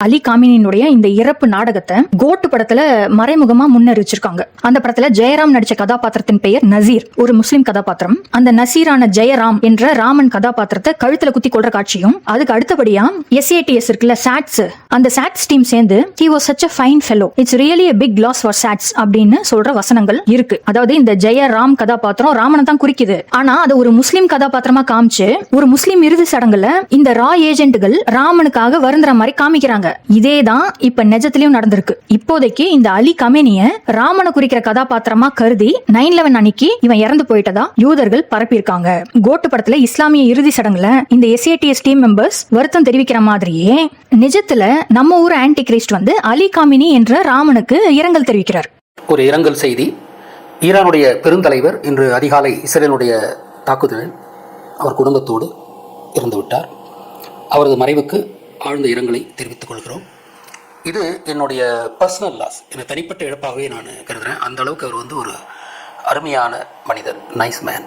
அலி காமினியினுடைய இந்த இறப்பு நாடகத்தை கோட்டு படத்துல மறைமுகமா முன்னறிவிச்சிருக்காங்க. அந்த படத்துல ஜெயராம் நடிச்ச கதாபாத்திரத்தின் பெயர் நசீர், ஒரு முஸ்லிம் கதாபாத்திரம். அந்த நசீரான ஜெயராம் என்ற ராமன் கதாபாத்திரத்தை கழுத்துல குத்தி கொள்ற காட்சியும், அதுக்கு அடுத்தபடியா SATS இருக்குல்ல, சாட்ஸ், அந்த சாட்ஸ் டீம் சேர்ந்து he was such a fine fellow, it's really a big loss for சாட்ஸ் அப்படின்னு சொல்ற வசனங்கள் இருக்கு. அதாவது இந்த ஜெயராம் கதாபாத்திரம் ராமனை தான் குறிக்குது. ஆனா அது ஒரு முஸ்லிம் கதாபாத்திரமா காமிச்சு ஒரு முஸ்லிம் இறுதி சடங்குல இந்த ரா ஏஜென்ட்கள் ராமனுக்காக வருந்துற மாதிரி காமிக்கிறாங்க. இதேதான் இப்ப நிஜத்திலயும் நடந்திருக்கு. இப்போதைக்கு இந்த அலி கமேனிய ராமனை குறிக்கிற கதாபாத்திரமா கருதி 9/11 அன்னைக்கு இவன் இறந்து போயிட்டதா யூதர்கள் பரப்பியிருக்காங்க. கோட்டு படத்துல இஸ்லாமிய இறுதி சடங்குல இந்த SATS டீம் மெம்பர்ஸ் வருத்தம் தெரிவிக்கிற மாதிரியே நிஜத்துல நம்ம ஊர் ஆன்டி கிரைஸ்ட் வந்து அலி காமினி என்ற ராமனுக்கு இரங்கல் தெரிவிக்கிறார். ஒரு இரங்கல் செய்தி. ஈரானுடைய பெருந்தலைவர் இன்று அதிகாலை இஸ்ரேலுடைய தாக்குதலில் அவர் குடும்பத்தோடு இறந்துவிட்டார். அவரது மறைவுக்கு ஆழ்ந்த இரங்கலை தெரிவித்துக் கொள்கிறோம். இது என்னுடைய பர்சனல் லாஸ், என தனிப்பட்ட இழப்பாகவே நான் கருதுகிறேன். அந்த அளவுக்கு அவர் வந்து ஒரு அருமையான மனிதர், நைஸ் மேன்,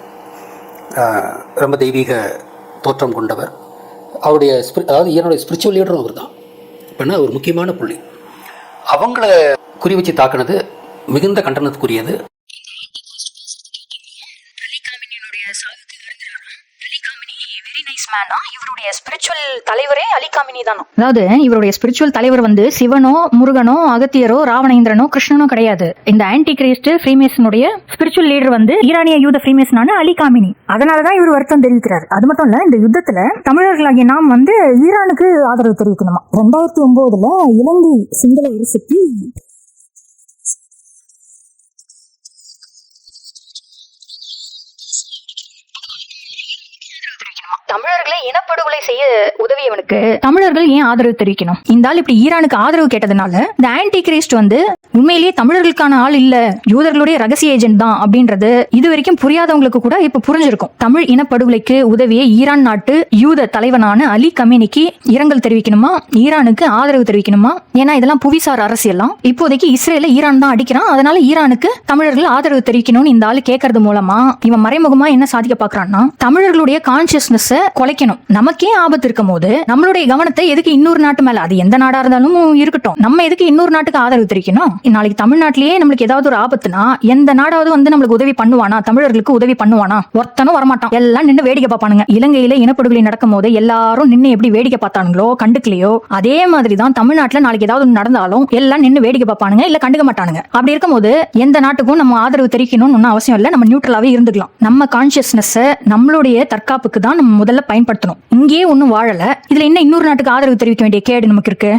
ரொம்ப தெய்வீக தோற்றம் கொண்டவர். அவருடைய அதாவது ஈரானுடைய ஸ்பிரிச்சுவல் லீடரும் அவர் தான். இப்போனா ஒரு முக்கியமான புள்ளி. அவங்கள குறி வச்சு தாக்குனது மிகுந்த கண்டனத்துக்குரியது. இவருடைய ஸ்பிரிச்சுவல் தலைவரே அலி காமினி தானோ. அதாவது இவருடைய ஸ்பிரிச்சுவல் தலைவர் வந்து சிவனோ, முருகனோ, அகத்தியரோ, ராவணேந்திரனோ, கிருஷ்ணனோ கிடையாது. இந்த ஆன்டி கிரைஸ்ட் ஃப்ரீமேசனுடைய ஸ்பிரிச்சுவல் லீடர் வந்து ஈரானிய யூத ஃப்ரீமேசனான அலி காமினி. அதனாலதான் இவர் வருத்தம் தெரிவிக்கிறார். அது மட்டும் இல்ல, இந்த யுத்தத்துல தமிழர்களாகிய நாம் வந்து ஈரானுக்கு ஆதரவு தெரிவிக்கணுமா. 2009 இலங்கை சிங்கள அரசுக்கு தமிழர்களை இனப்படுகொலை செய்ய உதவியவனுக்கு தமிழர்கள் ஏன் ஆதரவு தெரிவிக்கணும்? இந்த ஆள் இப்படி ஈரானுக்கு ஆதரவு கேட்டதுனால இந்த ஆன்டி கிரைஸ்ட் வந்து உண்மையிலேயே தமிழர்களுக்கான ஆள் இல்ல, யூதர்களுடைய ரகசிய ஏஜென்ட் தான் அப்படின்றது இது வரைக்கும் புரியாதவங்களுக்கு கூட இப்ப புரிஞ்சிருக்கும். தமிழ் இனப்படுகொலைக்கு உதவிய ஈரான் நாட்டு யூத தலைவனான அலி கமேனிக்கு இரங்கல் தெரிவிக்கணுமா, ஈரானுக்கு ஆதரவு தெரிவிக்கணுமா? ஏன்னா இதெல்லாம் புவிசார் அரசியல்லாம். இப்போதைக்கு இஸ்ரேல ஈரான் தான் அடிக்கிறான், அதனால ஈரானுக்கு தமிழர்கள் ஆதரவு தெரிவிக்கணும்னு இந்த ஆளு கேட்கறது மூலமா இவன் மறைமுகமா என்ன சாதிக்க பாக்குறான்னா, தமிழர்களுடைய கான்சியஸ்னஸ் குலைக்கணும். நமக்கே ஆபத்து இருக்கும் போது நம்மளுடைய கவனத்தை எதுக்கு இன்னொரு நாட்டு மேல, அது எந்த நாடா இருந்தாலும் இருக்கட்டும், நம்ம எதுக்கு இன்னொரு நாட்டுக்கு ஆதரவு தெரிவிக்கணும்? நாளைக்கு தமிழ்நாட்டிலேயே நம்மளுக்கு ஏதாவது ஒரு ஆபத்துனா எந்த நாடாவது வந்து நம்மளுக்கு உதவி பண்ணுவானா? தமிழர்களுக்கு உதவி பண்ணுவானா? ஒருத்தனும் வரமாட்டான். எல்லாம் நின்று வேடிக்கை பார்ப்பானுங்க. இலங்கையில இனப்படுகொலை நடக்கும் போது எல்லாரும் நின்று எப்படி வேடிக்கை பார்த்தானுங்களோ, கண்டுக்கலையோ, அதே மாதிரிதான் தமிழ்நாட்டுல நாளைக்கு ஏதாவது நடந்தாலும் எல்லாம் நின்று வேடிக்கை பார்ப்பானுங்க, இல்ல கண்டுக்க மாட்டானுங்க. அப்படி இருக்கும்போது எந்த நாட்டுக்கும் நம்ம ஆதரவு தெரிவிக்கணும்னு ஒன்னும் அவசியம் இல்ல. நம்ம நியூட்ரலாவே இருந்துக்கலாம். நம்ம கான்சியஸ்னஸ் நம்மளுடைய தற்காப்புக்கு தான் நம்ம முதல்ல பயன்படுத்தணும். இங்கேயே ஒன்னும் வாழல, இதுல என்ன இன்னொரு நாட்டுக்கு ஆதரவு தெரிவிக்க வேண்டிய கேடு நமக்கு இருக்கு?